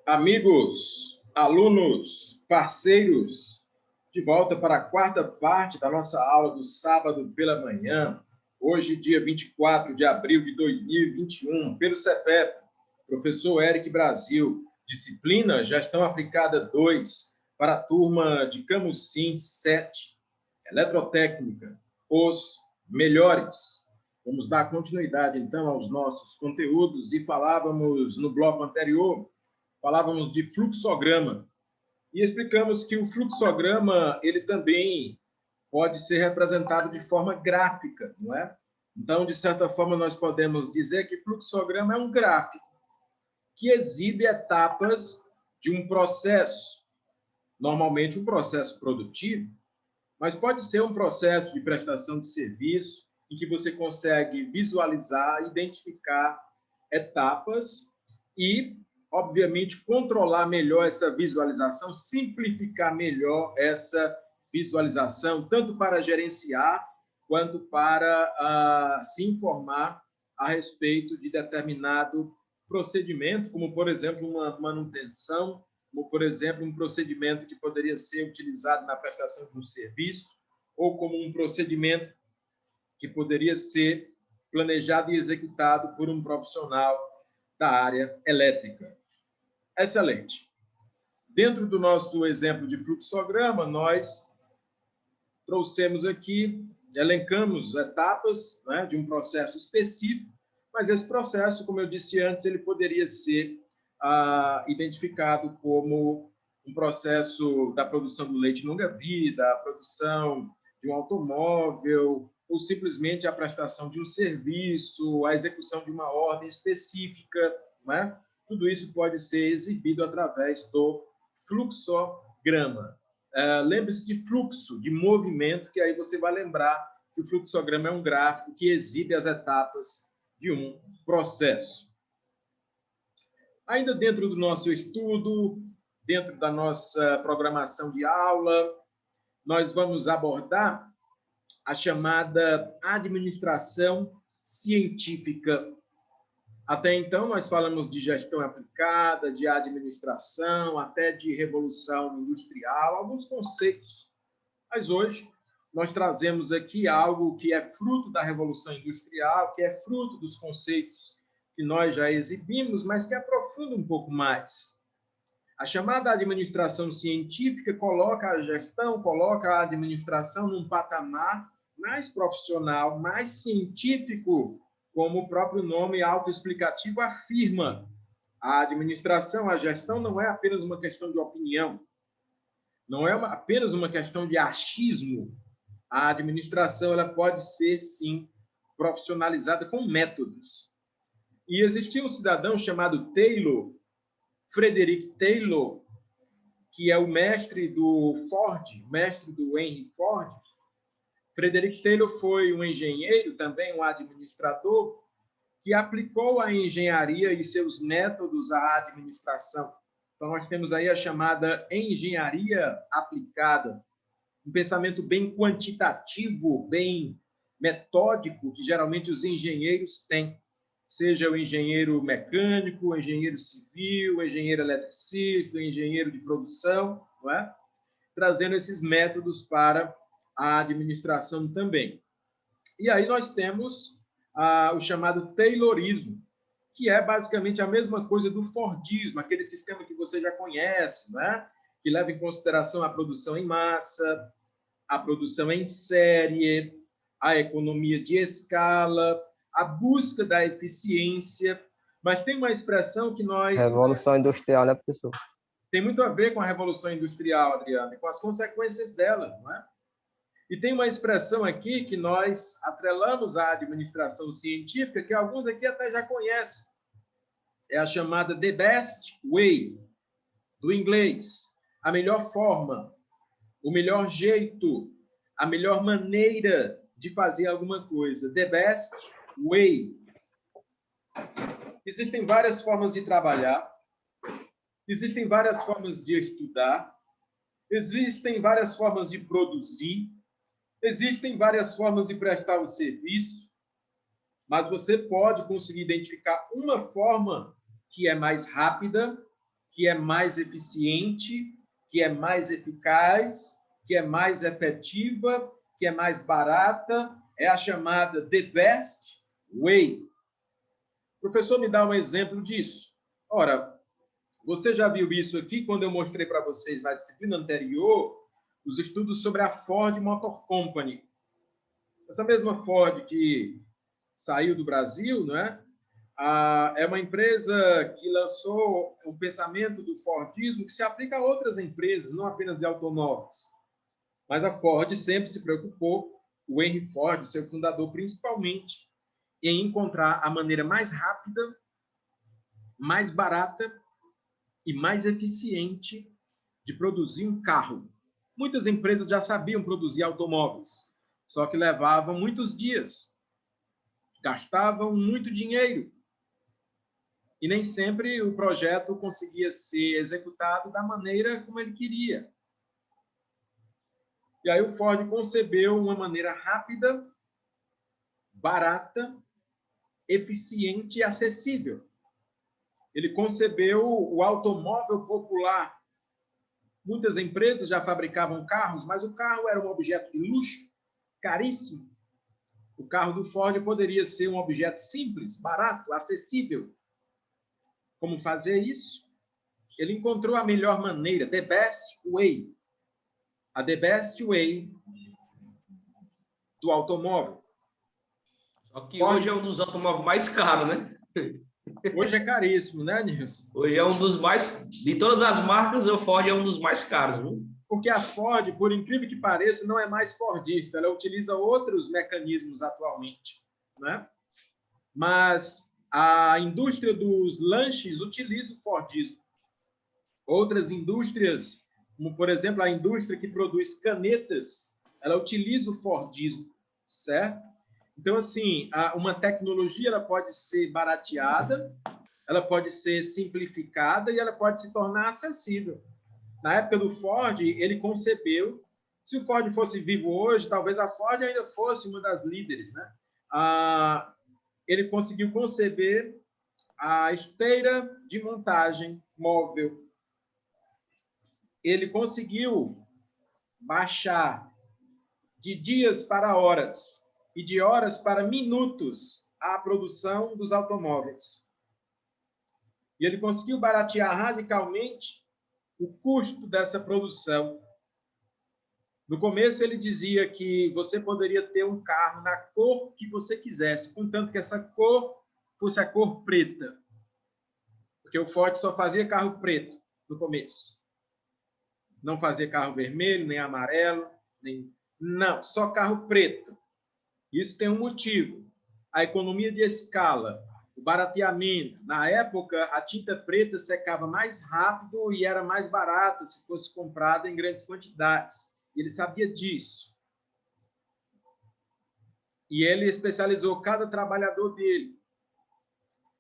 Amigos, alunos, parceiros, de volta para a quarta parte da nossa aula do sábado pela manhã, hoje, dia 24 de abril de 2021, pelo CEPEP, professor Eric Brasil, disciplina Gestão Aplicada 2, para a turma de Camusim 7, Eletrotécnica, os melhores. Vamos dar continuidade, então, aos nossos conteúdos e falávamos no bloco anterior de fluxograma e explicamos que o fluxograma ele também pode ser representado de forma gráfica, não é? Então, de certa forma, nós podemos dizer que fluxograma é um gráfico que exibe etapas de um processo, normalmente um processo produtivo, mas pode ser um processo de prestação de serviço em que você consegue visualizar, identificar etapas e obviamente, controlar melhor essa visualização, simplificar melhor essa visualização, tanto para gerenciar, quanto para se informar a respeito de determinado procedimento, como, por exemplo, uma manutenção, como, por exemplo, um procedimento que poderia ser utilizado na prestação de um serviço, ou como um procedimento que poderia ser planejado e executado por um profissional da área elétrica. Excelente. Dentro do nosso exemplo de fluxograma, nós trouxemos aqui, elencamos etapas, né, de um processo específico, mas esse processo, como eu disse antes, ele poderia ser identificado como um processo da produção do leite longa-vida, a produção de um automóvel, ou simplesmente a prestação de um serviço, a execução de uma ordem específica, né? Tudo isso pode ser exibido através do fluxograma. Lembre-se de fluxo, de movimento, que aí você vai lembrar que o fluxograma é um gráfico que exibe as etapas de um processo. Ainda dentro do nosso estudo, dentro da nossa programação de aula, nós vamos abordar a chamada administração científica. Até então, nós falamos de gestão aplicada, de administração, até de revolução industrial, alguns conceitos. Mas hoje, nós trazemos aqui algo que é fruto da revolução industrial, que é fruto dos conceitos que nós já exibimos, mas que aprofunda um pouco mais. A chamada administração científica coloca a gestão, coloca a administração num patamar mais profissional, mais científico, como o próprio nome autoexplicativo afirma. A administração, a gestão não é apenas uma questão de opinião, não é apenas uma questão de achismo. A administração ela pode ser, sim, profissionalizada com métodos. E existia um cidadão chamado Taylor, Frederick Taylor, que é o mestre do Ford, mestre do Henry Ford. Frederick Taylor foi um engenheiro, também um administrador, que aplicou a engenharia e seus métodos à administração. Então, nós temos aí a chamada engenharia aplicada, um pensamento bem quantitativo, bem metódico, que geralmente os engenheiros têm, seja o engenheiro mecânico, o engenheiro civil, o engenheiro eletricista, o engenheiro de produção, não é? Trazendo esses métodos para a administração também. E aí nós temos o chamado Taylorismo, que é basicamente a mesma coisa do Fordismo, aquele sistema que você já conhece, né? Que leva em consideração a produção em massa, a produção em série, a economia de escala, a busca da eficiência, mas tem uma expressão que nós... Revolução Industrial, né, professor? Tem muito a ver com a Revolução Industrial, Adriano, e com as consequências dela, não é? E tem uma expressão aqui que nós atrelamos à administração científica, que alguns aqui até já conhecem. É a chamada the best way, do inglês. A melhor forma, o melhor jeito, a melhor maneira de fazer alguma coisa. The best way. Existem várias formas de trabalhar, existem várias formas de estudar, existem várias formas de produzir, existem várias formas de prestar o serviço, mas você pode conseguir identificar uma forma que é mais rápida, que é mais eficiente, que é mais eficaz, que é mais efetiva, que é mais barata, é a chamada The Best Way. O professor me dá um exemplo disso. Ora, você já viu isso aqui quando eu mostrei para vocês na disciplina anterior os estudos sobre a Ford Motor Company. Essa mesma Ford que saiu do Brasil, né? É uma empresa que lançou o pensamento do Fordismo que se aplica a outras empresas, não apenas de automóveis. Mas a Ford sempre se preocupou, o Henry Ford, seu fundador, principalmente, em encontrar a maneira mais rápida, mais barata e mais eficiente de produzir um carro. Muitas empresas já sabiam produzir automóveis, só que levavam muitos dias, gastavam muito dinheiro, e nem sempre o projeto conseguia ser executado da maneira como ele queria. E aí o Ford concebeu uma maneira rápida, barata, eficiente e acessível. Ele concebeu o automóvel popular. Muitas empresas já fabricavam carros, mas o carro era um objeto de luxo, caríssimo. O carro do Ford poderia ser um objeto simples, barato, acessível. Como fazer isso? Ele encontrou a melhor maneira, the best way. A the best way do automóvel. Só que hoje é um dos automóveis mais caros, né? Hoje é caríssimo, né, Nilson? Hoje é um dos mais... De todas as marcas, o Ford é um dos mais caros, viu? Porque a Ford, por incrível que pareça, não é mais fordista. Ela utiliza outros mecanismos atualmente, né? Mas a indústria dos lanches utiliza o Fordismo. Outras indústrias, como, por exemplo, a indústria que produz canetas, ela utiliza o Fordismo, certo? Então, assim, uma tecnologia ela pode ser barateada, ela pode ser simplificada e ela pode se tornar acessível. Na época do Ford, ele concebeu, se o Ford fosse vivo hoje, talvez a Ford ainda fosse uma das líderes, né? Ele conseguiu conceber a esteira de montagem móvel. Ele conseguiu baixar de dias para horas e de horas para minutos a produção dos automóveis. E ele conseguiu baratear radicalmente o custo dessa produção. No começo, ele dizia que você poderia ter um carro na cor que você quisesse, contanto que essa cor fosse a cor preta. Porque o Ford só fazia carro preto no começo. Não fazia carro vermelho, nem amarelo, nem... Não, só carro preto. Isso tem um motivo. A economia de escala, o barateamento. Na época, a tinta preta secava mais rápido e era mais barata se fosse comprada em grandes quantidades. Ele sabia disso. E ele especializou cada trabalhador dele.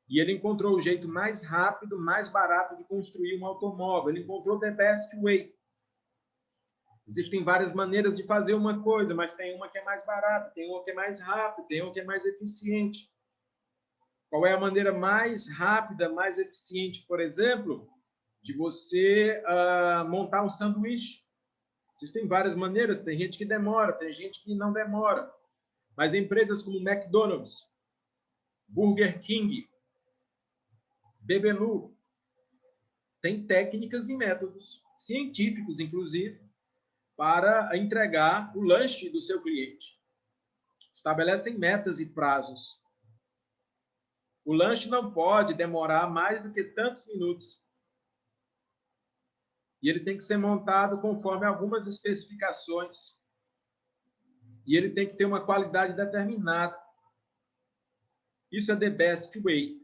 E ele encontrou o jeito mais rápido, mais barato de construir um automóvel. Ele encontrou the best way. Existem várias maneiras de fazer uma coisa, mas tem uma que é mais barata, tem uma que é mais rápida, tem uma que é mais eficiente. Qual é a maneira mais rápida, mais eficiente, por exemplo, de você montar um sanduíche? Existem várias maneiras, tem gente que demora, tem gente que não demora. Mas empresas como McDonald's, Burger King, Bebelu, têm técnicas e métodos científicos, inclusive, para entregar o lanche do seu cliente. Estabelecem metas e prazos. O lanche não pode demorar mais do que tantos minutos. E ele tem que ser montado conforme algumas especificações. E ele tem que ter uma qualidade determinada. Isso é the best way.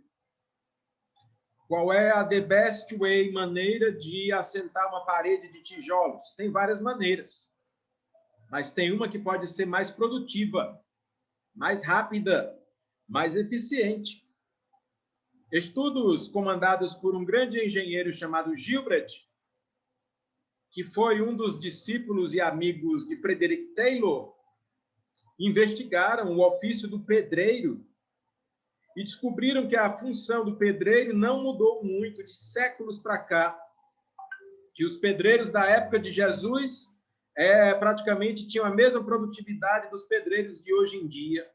Qual é a the best way maneira de assentar uma parede de tijolos? Tem várias maneiras. Mas tem uma que pode ser mais produtiva, mais rápida, mais eficiente. Estudos comandados por um grande engenheiro chamado Gilbert, que foi um dos discípulos e amigos de Frederick Taylor, investigaram o ofício do pedreiro e descobriram que a função do pedreiro não mudou muito de séculos para cá. que os pedreiros da época de Jesus praticamente tinham a mesma produtividade dos pedreiros de hoje em dia,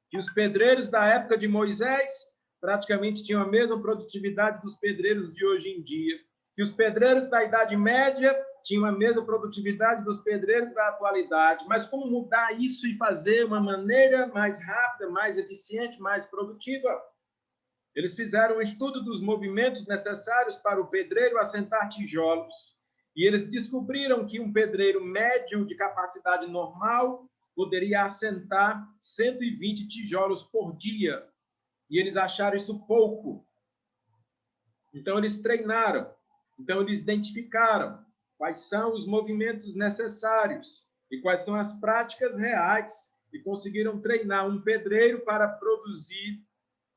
que os pedreiros da época de Moisés praticamente tinham a mesma produtividade dos pedreiros de hoje em dia, que os pedreiros da Idade Média tinham a mesma produtividade dos pedreiros da atualidade. Mas como mudar isso e fazer uma maneira mais rápida, mais eficiente, mais produtiva? Eles fizeram um estudo dos movimentos necessários para o pedreiro assentar tijolos. E eles descobriram que um pedreiro médio de capacidade normal poderia assentar 120 tijolos por dia. E eles acharam isso pouco. Então, eles treinaram. Então, eles identificaram quais são os movimentos necessários e quais são as práticas reais. E conseguiram treinar um pedreiro para produzir,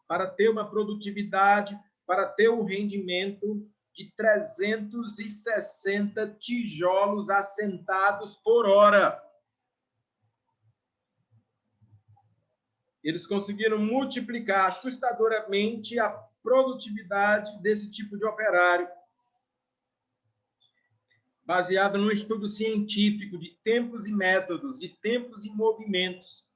para ter uma produtividade, para ter um rendimento de 360 tijolos assentados por hora. Eles conseguiram multiplicar assustadoramente a produtividade desse tipo de operário, baseado num estudo científico de tempos e métodos, de tempos e movimentos.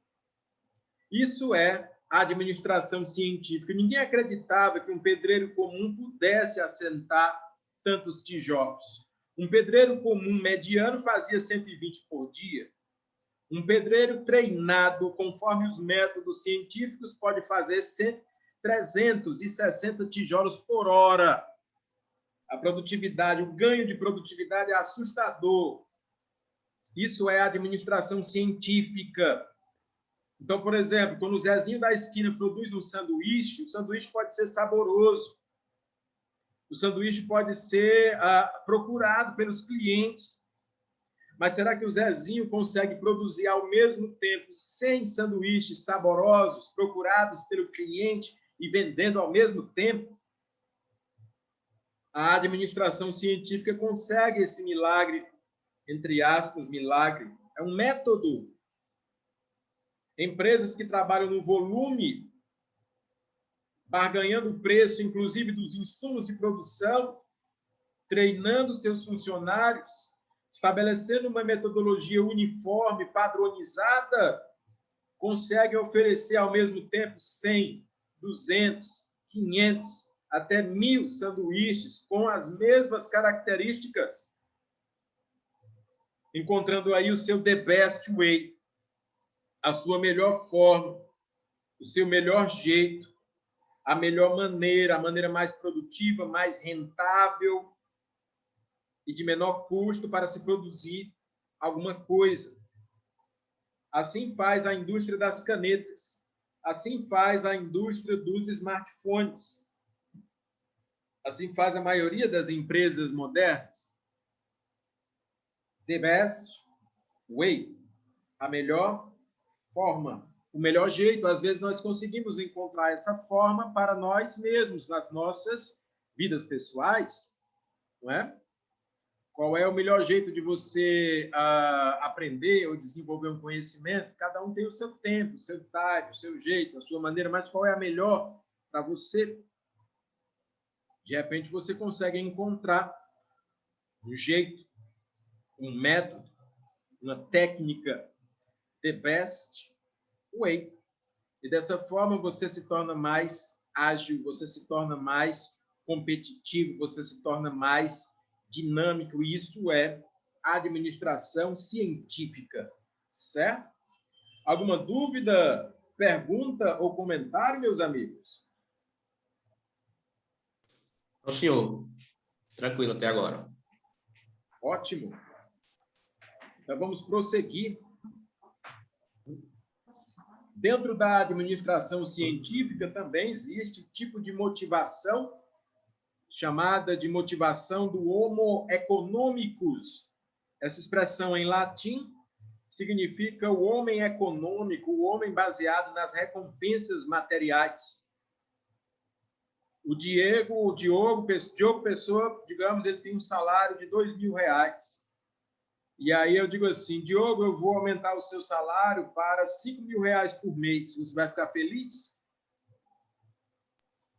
Isso é a administração científica. Ninguém acreditava que um pedreiro comum pudesse assentar tantos tijolos. Um pedreiro comum mediano fazia 120 por dia. Um pedreiro treinado, conforme os métodos científicos, pode fazer 360 tijolos por hora. A produtividade, o ganho de produtividade é assustador. Isso é administração científica. Então, por exemplo, quando o Zezinho da esquina produz um sanduíche, o sanduíche pode ser saboroso. O sanduíche pode ser procurado pelos clientes. Mas será que o Zezinho consegue produzir ao mesmo tempo 100 sanduíches saborosos, procurados pelo cliente e vendendo ao mesmo tempo? A administração científica consegue esse milagre, entre aspas, milagre. É um método. Empresas que trabalham no volume, barganhando o preço, inclusive, dos insumos de produção, treinando seus funcionários, estabelecendo uma metodologia uniforme, padronizada, conseguem oferecer ao mesmo tempo 100, 200, 500, até 1.000 sanduíches com as mesmas características, encontrando aí o seu the best way, a sua melhor forma, o seu melhor jeito, a melhor maneira, a maneira mais produtiva, mais rentável e de menor custo para se produzir alguma coisa. Assim faz a indústria das canetas, assim faz a indústria dos smartphones, assim faz a maioria das empresas modernas. The best way, a melhor forma, o melhor jeito. Às vezes nós conseguimos encontrar essa forma para nós mesmos, nas nossas vidas pessoais, não é? Qual é o melhor jeito de você aprender ou desenvolver um conhecimento? Cada um tem o seu tempo, o seu time, o seu jeito, a sua maneira, mas qual é a melhor para você? De repente, você consegue encontrar um jeito, um método, uma técnica, the best way. E dessa forma, você se torna mais ágil, você se torna mais competitivo, você se torna mais dinâmico. E isso é administração científica, certo? Alguma dúvida, pergunta ou comentário, meus amigos? Não, senhor. Tranquilo até agora. Ótimo. Então, vamos prosseguir. Dentro da administração científica também existe tipo de motivação chamada de motivação do homo economicus. Essa expressão em latim significa o homem econômico, o homem baseado nas recompensas materiais. O Diogo Pessoa, digamos, ele tem um salário de R$2.000. E aí eu digo assim, Diogo, eu vou aumentar o seu salário para R$5.000 por mês. Você vai ficar feliz?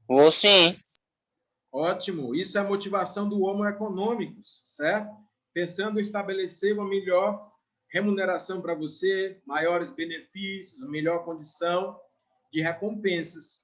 Vou sim. Ótimo. Isso é a motivação do Homo econômicos, certo? Pensando em estabelecer uma melhor remuneração para você, maiores benefícios, melhor condição de recompensas.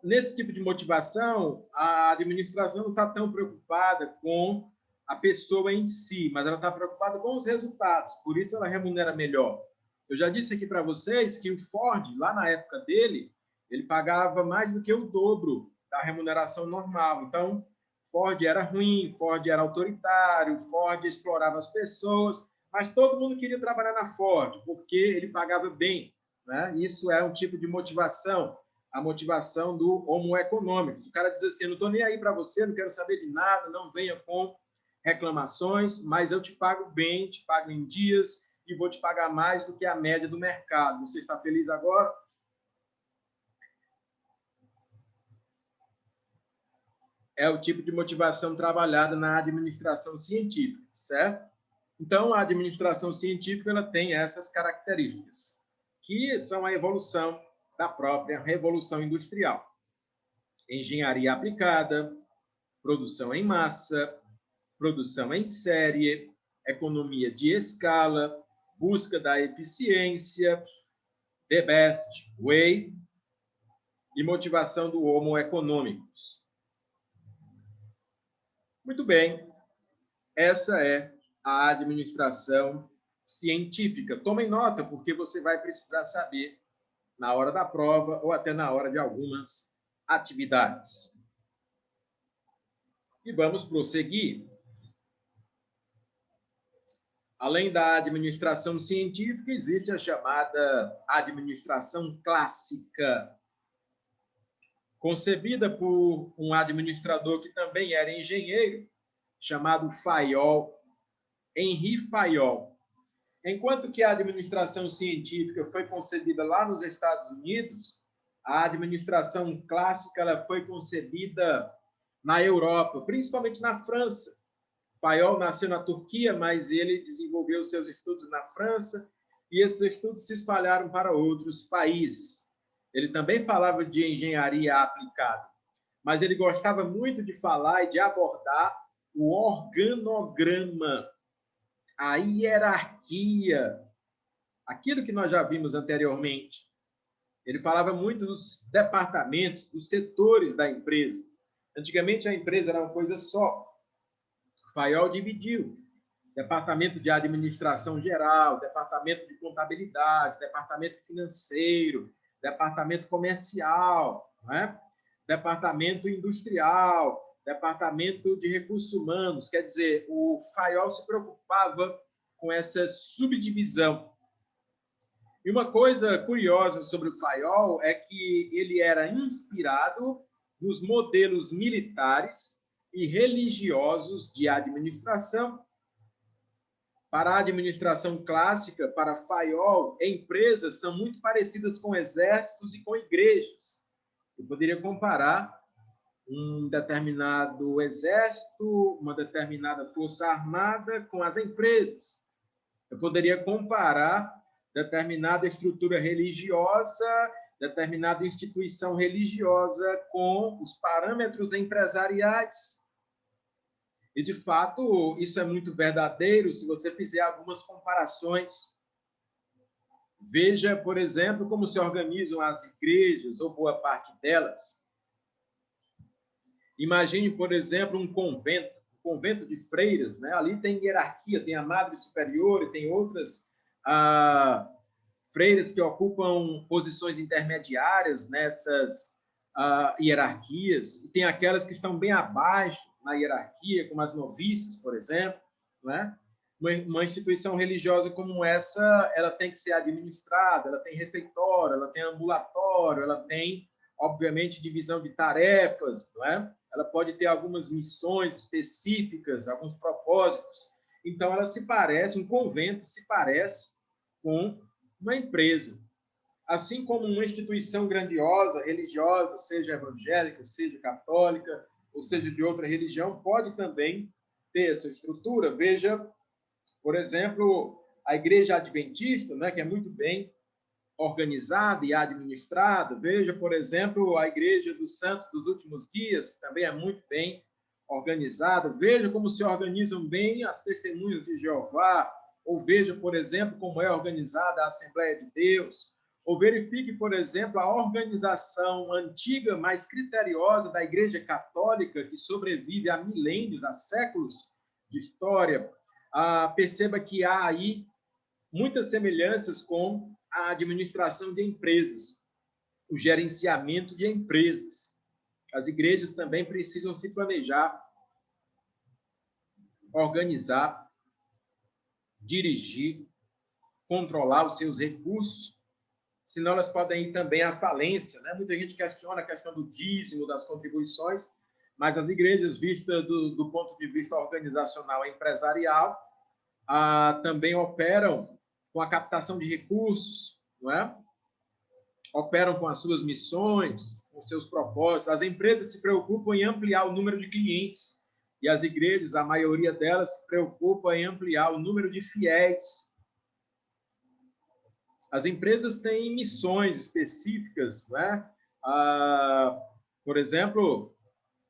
Nesse tipo de motivação, a administração não está tão preocupada com a pessoa em si, mas ela está preocupada com os resultados, por isso ela remunera melhor. Eu já disse aqui para vocês que o Ford, lá na época dele, ele pagava mais do que o dobro da remuneração normal. Então, Ford era ruim, Ford era autoritário, Ford explorava as pessoas, mas todo mundo queria trabalhar na Ford, porque ele pagava bem, né? Isso é um tipo de motivação, a motivação do Homo econômicos. O cara diz assim, não estou nem aí para você, não quero saber de nada, não venha com reclamações, mas eu te pago bem, te pago em dias e vou te pagar mais do que a média do mercado. Você está feliz agora? É o tipo de motivação trabalhada na administração científica, certo? Então, a administração científica ela tem essas características, que são a evolução da própria revolução industrial. Engenharia aplicada, produção em massa, produção em série, economia de escala, busca da eficiência, the best way e motivação do Homo econômicos. Muito bem, essa é a administração científica. Tomem nota, porque você vai precisar saber na hora da prova ou até na hora de algumas atividades. E vamos prosseguir. Além da administração científica, existe a chamada administração clássica, concebida por um administrador que também era engenheiro, chamado Fayol, Henri Fayol. Enquanto que a administração científica foi concebida lá nos Estados Unidos, a administração clássica ela foi concebida na Europa, principalmente na França. Fayol nasceu na Turquia, mas ele desenvolveu seus estudos na França e esses estudos se espalharam para outros países. Ele também falava de engenharia aplicada, mas ele gostava muito de falar e de abordar o organograma, a hierarquia, aquilo que nós já vimos anteriormente. Ele falava muito dos departamentos, dos setores da empresa. Antigamente, a empresa era uma coisa só. Fayol dividiu departamento de administração geral, departamento de contabilidade, departamento financeiro, departamento comercial, né? Departamento industrial, departamento de recursos humanos. Quer dizer, o Fayol se preocupava com essa subdivisão. E uma coisa curiosa sobre o Fayol é que ele era inspirado nos modelos militares e religiosos de administração. Para a administração clássica, para Fayol, empresas são muito parecidas com exércitos e com igrejas. Eu poderia comparar um determinado exército, uma determinada força armada com as empresas. Eu poderia comparar determinada estrutura religiosa, determinada instituição religiosa com os parâmetros empresariais. E, de fato, isso é muito verdadeiro se você fizer algumas comparações. Veja, por exemplo, como se organizam as igrejas, ou boa parte delas. Imagine, por exemplo, um convento de freiras, né? Ali tem hierarquia, tem a madre superior e tem outras freiras que ocupam posições intermediárias nessas hierarquias, e tem aquelas que estão bem abaixo na hierarquia, como as noviças, por exemplo, né? Uma instituição religiosa como essa, ela tem que ser administrada, ela tem refeitório, ela tem ambulatório, ela tem, obviamente, divisão de tarefas, não é? Ela pode ter algumas missões específicas, alguns propósitos. Então, ela se parece, um convento se parece com uma empresa. Assim como uma instituição grandiosa, religiosa, seja evangélica, seja católica, ou seja de outra religião, pode também ter essa estrutura. Veja, por exemplo, a Igreja Adventista, né, que é muito bem organizada e administrada. Veja, por exemplo, a Igreja dos Santos dos Últimos Dias, que também é muito bem organizada. Veja como se organizam bem as Testemunhas de Jeová, ou veja, por exemplo, como é organizada a Assembleia de Deus, ou verifique, por exemplo, a organização antiga, mais criteriosa da Igreja Católica, que sobrevive há milênios, há séculos de história. Perceba que há aí muitas semelhanças com a administração de empresas, o gerenciamento de empresas. As igrejas também precisam se planejar, organizar, dirigir, controlar os seus recursos, senão elas podem ir também à falência, né? Muita gente questiona a questão do dízimo, das contribuições, mas as igrejas, vistas do ponto de vista organizacional e empresarial, também operam com a captação de recursos, não é? Operam com as suas missões, com seus propósitos. As empresas se preocupam em ampliar o número de clientes e as igrejas, a maioria delas, se preocupa em ampliar o número de fiéis. As empresas têm missões específicas, né? Por exemplo,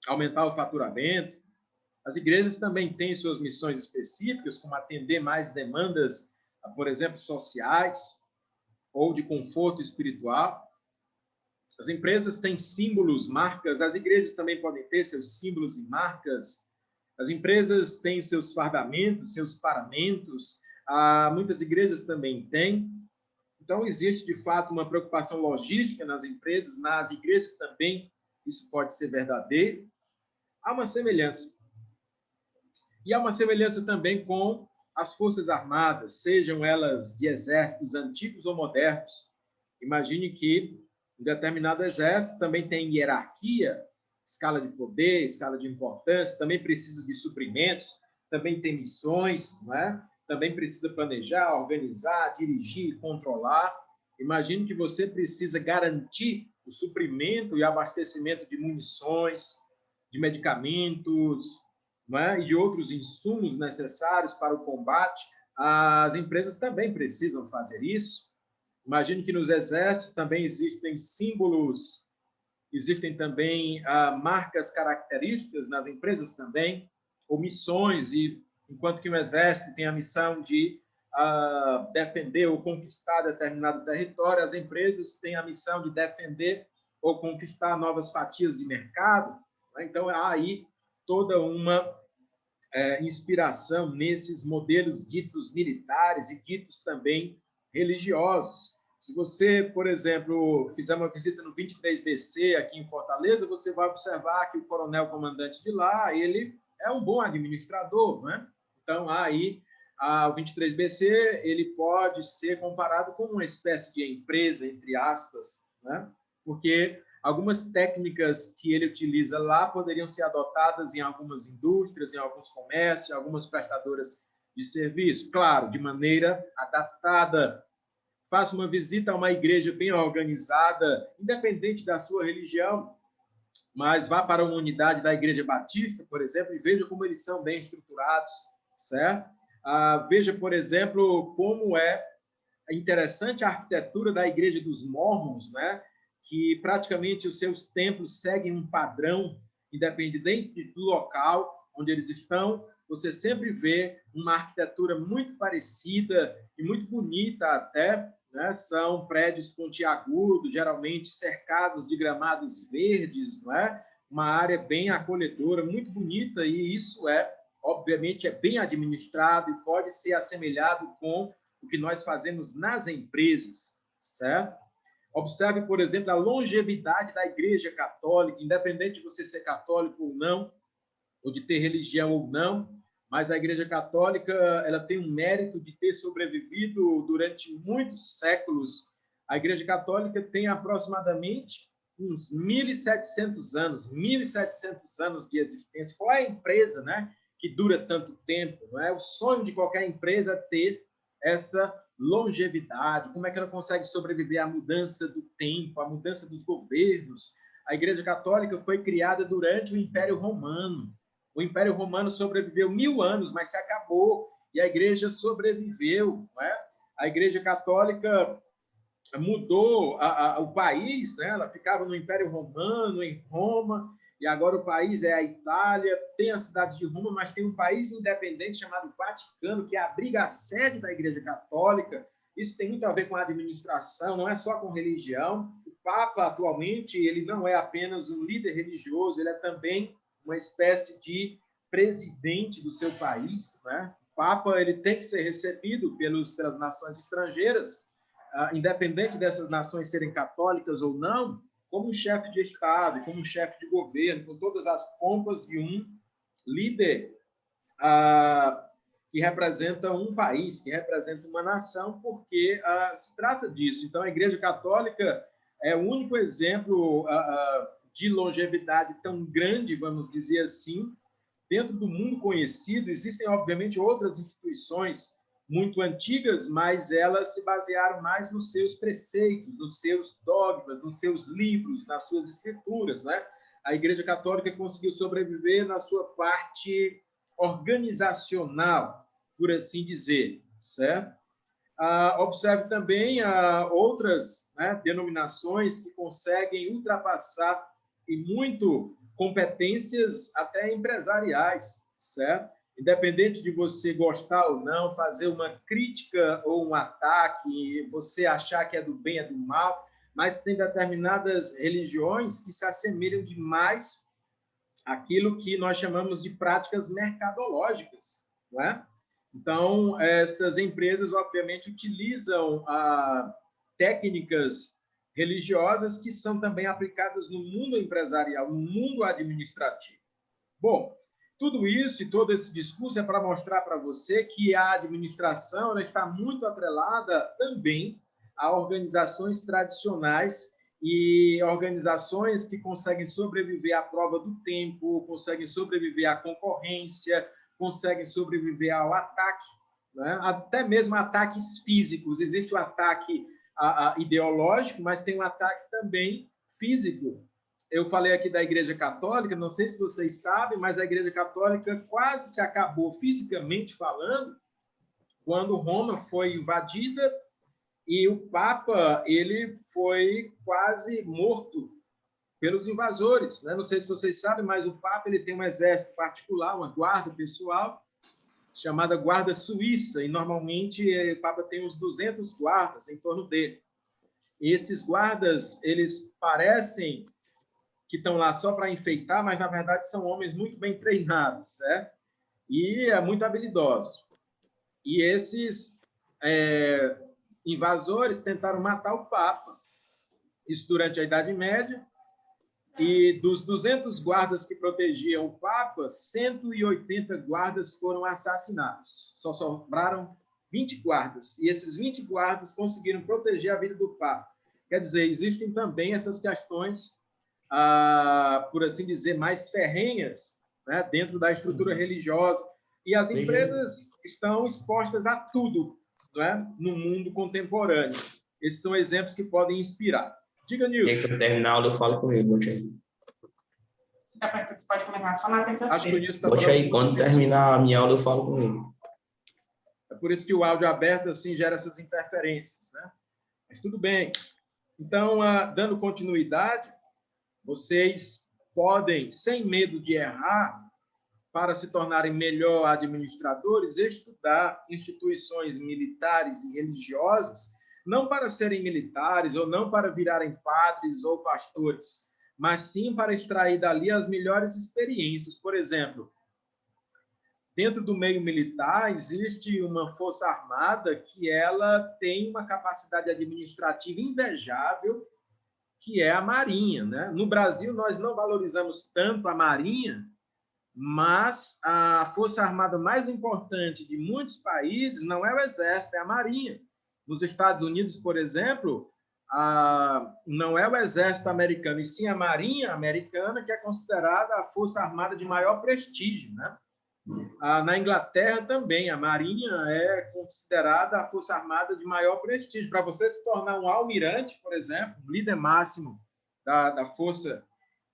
aumentar o faturamento. As igrejas também têm suas missões específicas, como atender mais demandas, por exemplo, sociais ou de conforto espiritual. As empresas têm símbolos, marcas, as igrejas também podem ter seus símbolos e marcas. As empresas têm seus fardamentos, seus paramentos, muitas igrejas também têm. Então, existe, de fato, uma preocupação logística nas empresas, nas igrejas também, isso pode ser verdadeiro. Há uma semelhança. E há uma semelhança também com as Forças Armadas, sejam elas de exércitos antigos ou modernos. Imagine que um determinado exército também tem hierarquia, escala de poder, escala de importância, também precisa de suprimentos, também tem missões, não é? Também precisa planejar, organizar, dirigir, controlar. Imagine que você precisa garantir o suprimento e abastecimento de munições, de medicamentos, não é? E de outros insumos necessários para o combate. As empresas também precisam fazer isso. Imagine que nos exércitos também existem símbolos, existem também marcas características nas empresas também, ou missões, e enquanto que o exército tem a missão de defender ou conquistar determinado território, as empresas têm a missão de defender ou conquistar novas fatias de mercado. Então, há aí toda uma inspiração nesses modelos ditos militares e ditos também religiosos. Se você, por exemplo, fizer uma visita no 23BC aqui em Fortaleza, você vai observar que o coronel comandante de lá, ele é um bom administrador, né? Então, aí, o 23BC, ele pode ser comparado com uma espécie de empresa, entre aspas, né? Porque algumas técnicas que ele utiliza lá poderiam ser adotadas em algumas indústrias, em alguns comércios, em algumas prestadoras de serviço. Claro, de maneira adaptada. Faça uma visita a uma igreja bem organizada, independente da sua religião, mas vá para uma unidade da Igreja Batista, por exemplo, e veja como eles são bem estruturados, certo? Veja, por exemplo, como é interessante a arquitetura da Igreja dos Mórmons, né? Que praticamente os seus templos seguem um padrão, independente do local onde eles estão, você sempre vê uma arquitetura muito parecida e muito bonita até, né? São prédios pontiagudos, geralmente cercados de gramados verdes, não é? Uma área bem acolhedora, muito bonita, e isso obviamente, bem administrado e pode ser assemelhado com o que nós fazemos nas empresas, certo? Observe, por exemplo, a longevidade da Igreja Católica, independente de você ser católico ou não, ou de ter religião ou não, mas a Igreja Católica ela tem um mérito de ter sobrevivido durante muitos séculos. A Igreja Católica tem aproximadamente uns 1.700 anos de existência. Qual é a empresa, né, que dura tanto tempo? Não é? O sonho de qualquer empresa é ter essa longevidade. Como é que ela consegue sobreviver à mudança do tempo, à mudança dos governos? A Igreja Católica foi criada durante o Império Romano. O Império Romano sobreviveu 1000 anos, mas se acabou, e a Igreja sobreviveu. Não é? A Igreja Católica mudou o país, né? Ela ficava no Império Romano, em Roma, e agora o país é a Itália, tem a cidade de Roma, mas tem um país independente chamado Vaticano, que abriga a sede da Igreja Católica. Isso tem muito a ver com a administração, não é só com religião. O Papa, atualmente, ele não é apenas um líder religioso, ele é também uma espécie de presidente do seu país, né? O Papa, ele tem que ser recebido pelas nações estrangeiras, independente dessas nações serem católicas ou não, como um chefe de Estado, como um chefe de governo, com todas as pompas de um líder que representa um país, que representa uma nação, porque se trata disso. Então, a Igreja Católica é o único exemplo de longevidade tão grande, vamos dizer assim, dentro do mundo conhecido. Existem, obviamente, outras instituições muito antigas, mas elas se basearam mais nos seus preceitos, nos seus dogmas, nos seus livros, nas suas escrituras, né? A Igreja Católica conseguiu sobreviver na sua parte organizacional, por assim dizer, certo? Observe também outras, né, denominações que conseguem ultrapassar e muito competências até empresariais, certo? Independente de você gostar ou não, fazer uma crítica ou um ataque, você achar que é do bem, é do mal, mas tem determinadas religiões que se assemelham demais àquilo que nós chamamos de práticas mercadológicas, não é? Então, essas empresas, obviamente, utilizam técnicas religiosas que são também aplicadas no mundo empresarial, no mundo administrativo. Bom, tudo isso e todo esse discurso é para mostrar para você que a administração ela está muito atrelada também a organizações tradicionais e organizações que conseguem sobreviver à prova do tempo, conseguem sobreviver à concorrência, conseguem sobreviver ao ataque, né? Até mesmo ataques físicos. Existe o ataque ideológico, mas tem um ataque também físico. Eu falei aqui da Igreja Católica, não sei se vocês sabem, mas a Igreja Católica quase se acabou fisicamente falando quando Roma foi invadida e o Papa ele foi quase morto pelos invasores, né? Não sei se vocês sabem, mas o Papa ele tem um exército particular, uma guarda pessoal chamada Guarda Suíça, e normalmente o Papa tem uns 200 guardas em torno dele. E esses guardas, eles parecem que estão lá só para enfeitar, mas na verdade são homens muito bem treinados, certo? E muito habilidosos. E esses invasores tentaram matar o Papa. Isso durante a Idade Média. E dos 200 guardas que protegiam o Papa, 180 guardas foram assassinados. Só sobraram 20 guardas. E esses 20 guardas conseguiram proteger a vida do Papa. Quer dizer, existem também essas questões, por assim dizer, mais ferrenhas, né, dentro da estrutura religiosa. E as empresas estão expostas a tudo, né, no mundo contemporâneo. Esses são exemplos que podem inspirar. Diga, Nilson. E aí, quando terminar a aula, eu falo comigo, Bote aí. Você pode comentar só na terça-feira. Acho que o Nilson está Bote aí, quando terminar a minha aula, eu falo comigo. É por isso que o áudio aberto assim gera essas interferências, né? Mas tudo bem. Então, dando continuidade, vocês podem, sem medo de errar, para se tornarem melhor administradores, estudar instituições militares e religiosas, não para serem militares ou não para virarem padres ou pastores, mas sim para extrair dali as melhores experiências. Por exemplo, dentro do meio militar, existe uma força armada que ela tem uma capacidade administrativa invejável, que é a Marinha, né? No Brasil, nós não valorizamos tanto a Marinha, mas a força armada mais importante de muitos países não é o Exército, é a Marinha. Nos Estados Unidos, por exemplo, não é o Exército americano, e sim a Marinha americana, que é considerada a força armada de maior prestígio, né? Na Inglaterra também, a Marinha é considerada a força armada de maior prestígio. Para você se tornar um almirante, por exemplo, um líder máximo da força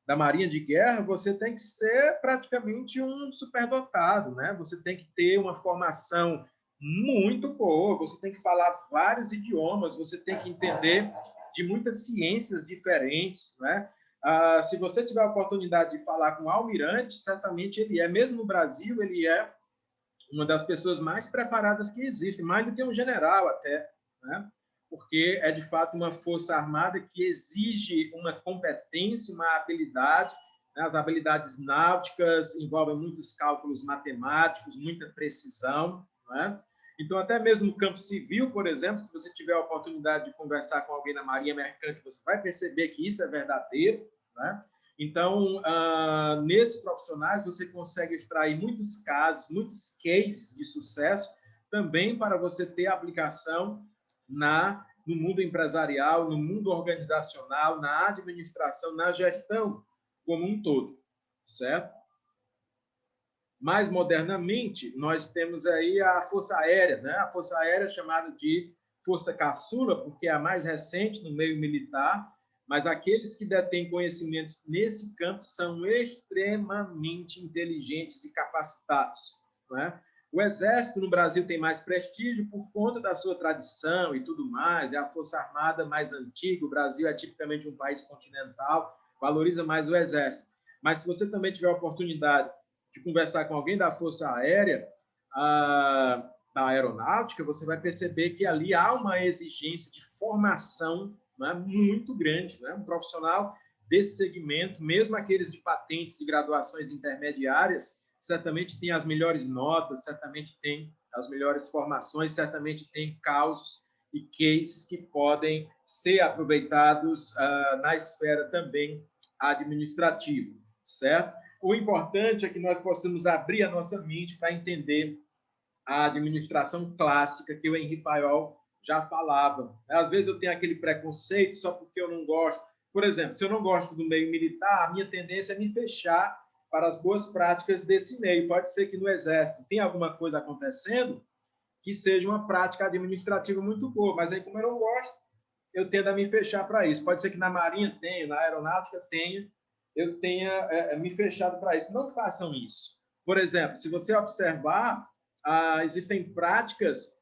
da Marinha de Guerra, você tem que ser praticamente um superdotado, né? Você tem que ter uma formação Muito boa. Você tem que falar vários idiomas, você tem que entender de muitas ciências diferentes, né? Se você tiver a oportunidade de falar com o almirante, certamente ele é, mesmo no Brasil, ele é uma das pessoas mais preparadas que existe, mais do que um general até, né? Porque é, de fato, uma força armada que exige uma competência, uma habilidade, né? As habilidades náuticas envolvem muitos cálculos matemáticos, muita precisão, né? Então, até mesmo no campo civil, por exemplo, se você tiver a oportunidade de conversar com alguém na Marinha Mercante, você vai perceber que isso é verdadeiro, né? Então, nesses profissionais, você consegue extrair muitos casos, muitos cases de sucesso, também para você ter aplicação no mundo empresarial, no mundo organizacional, na administração, na gestão como um todo, certo? Mais modernamente, nós temos aí a Força Aérea, né? A Força Aérea é chamada de Força Caçula, porque é a mais recente no meio militar, mas aqueles que detêm conhecimentos nesse campo são extremamente inteligentes e capacitados, né? O Exército no Brasil tem mais prestígio por conta da sua tradição e tudo mais, é a Força Armada mais antiga, o Brasil é tipicamente um país continental, valoriza mais o Exército. Mas se você também tiver a oportunidade de conversar com alguém da Força Aérea, da aeronáutica, você vai perceber que ali há uma exigência de formação, né, muito grande, né? Um profissional desse segmento, mesmo aqueles de patentes de graduações intermediárias, certamente tem as melhores notas, certamente tem as melhores formações, certamente tem causos e cases que podem ser aproveitados na esfera também administrativa, certo? O importante é que nós possamos abrir a nossa mente para entender a administração clássica que o Henri Fayol já falava. Às vezes eu tenho aquele preconceito só porque eu não gosto. Por exemplo, se eu não gosto do meio militar, a minha tendência é me fechar para as boas práticas desse meio. Pode ser que no Exército tenha alguma coisa acontecendo que seja uma prática administrativa muito boa, mas aí, como eu não gosto, eu tendo a me fechar para isso. Pode ser que na Marinha tenha, na Aeronáutica tenha, eu tenha me fechado para isso. Não façam isso. Por exemplo, se você observar, existem práticas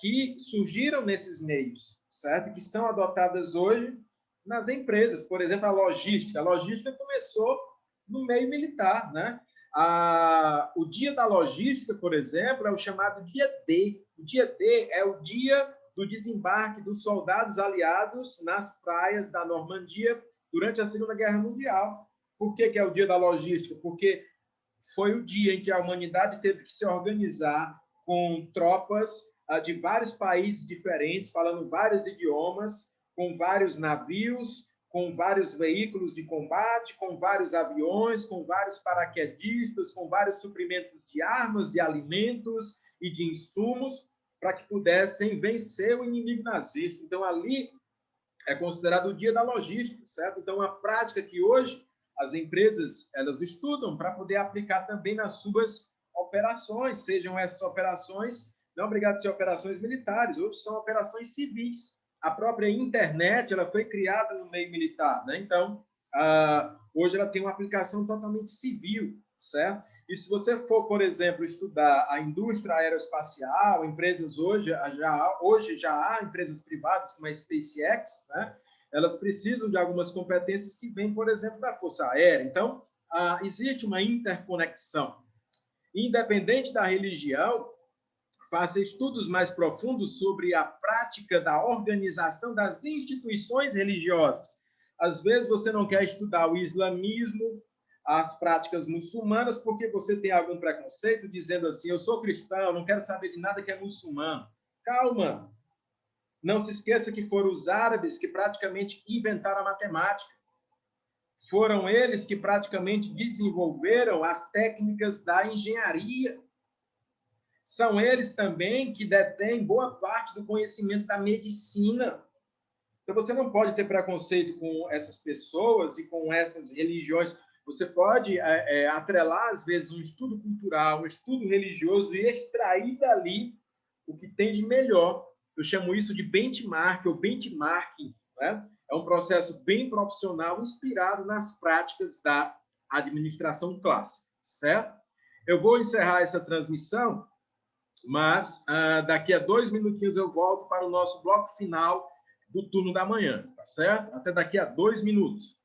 que surgiram nesses meios, certo? Que são adotadas hoje nas empresas. Por exemplo, a logística. A logística começou no meio militar, né? O dia da logística, por exemplo, é o chamado dia D. O dia D é o dia do desembarque dos soldados aliados nas praias da Normandia durante a Segunda Guerra Mundial. Por que é o dia da logística? Porque foi o dia em que a humanidade teve que se organizar com tropas de vários países diferentes, falando vários idiomas, com vários navios, com vários veículos de combate, com vários aviões, com vários paraquedistas, com vários suprimentos de armas, de alimentos e de insumos, para que pudessem vencer o inimigo nazista. Então, ali é considerado o dia da logística, certo? Então, uma prática que hoje as empresas elas estudam para poder aplicar também nas suas operações, sejam essas operações, não obrigado a ser operações militares, hoje são operações civis. A própria internet ela foi criada no meio militar, né? Então, hoje ela tem uma aplicação totalmente civil, certo? E se você for, por exemplo, estudar a indústria aeroespacial, empresas hoje já há empresas privadas como a SpaceX, né? Elas precisam de algumas competências que vêm, por exemplo, da Força Aérea. Então, existe uma interconexão. Independente da religião, faça estudos mais profundos sobre a prática da organização das instituições religiosas. Às vezes, você não quer estudar o islamismo, as práticas muçulmanas, porque você tem algum preconceito dizendo assim, eu sou cristão, não quero saber de nada que é muçulmano. Calma! Não se esqueça que foram os árabes que praticamente inventaram a matemática. Foram eles que praticamente desenvolveram as técnicas da engenharia. São eles também que detêm boa parte do conhecimento da medicina. Então, você não pode ter preconceito com essas pessoas e com essas religiões. Você pode atrelar, às vezes, um estudo cultural, um estudo religioso e extrair dali o que tem de melhor. Eu chamo isso de benchmark ou benchmarking, né? É um processo bem profissional, inspirado nas práticas da administração clássica, certo? Eu vou encerrar essa transmissão Mas daqui a 2 minutinhos eu volto para o nosso bloco final do turno da manhã, tá certo? Até daqui a 2 minutos.